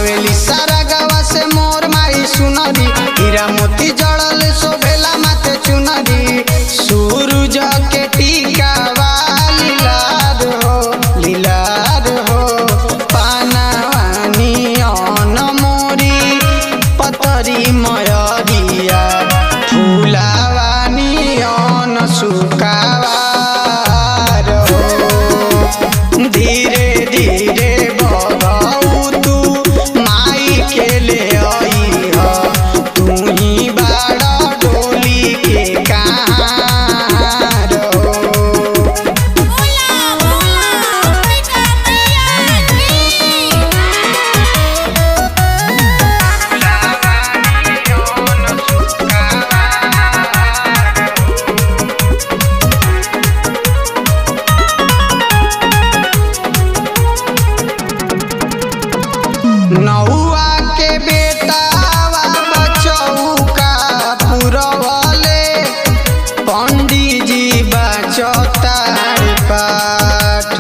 आवेली सारा गवा से मोर माई सुनरी, हीरा मोती जड़ल शोभेला माथे चुनरी। सूरज के टीका लीलार हो पानावानी अन मोरी पतरी मयरिया, फूलावानी अन सुकावा धीरे धीरे बगाऊ तू माई के ले आई हो, तू ही बाड़ा डोली के कहां रो। नौआ के बेटा बचौका पुरवले, पंडित जी बचौतार पाठ।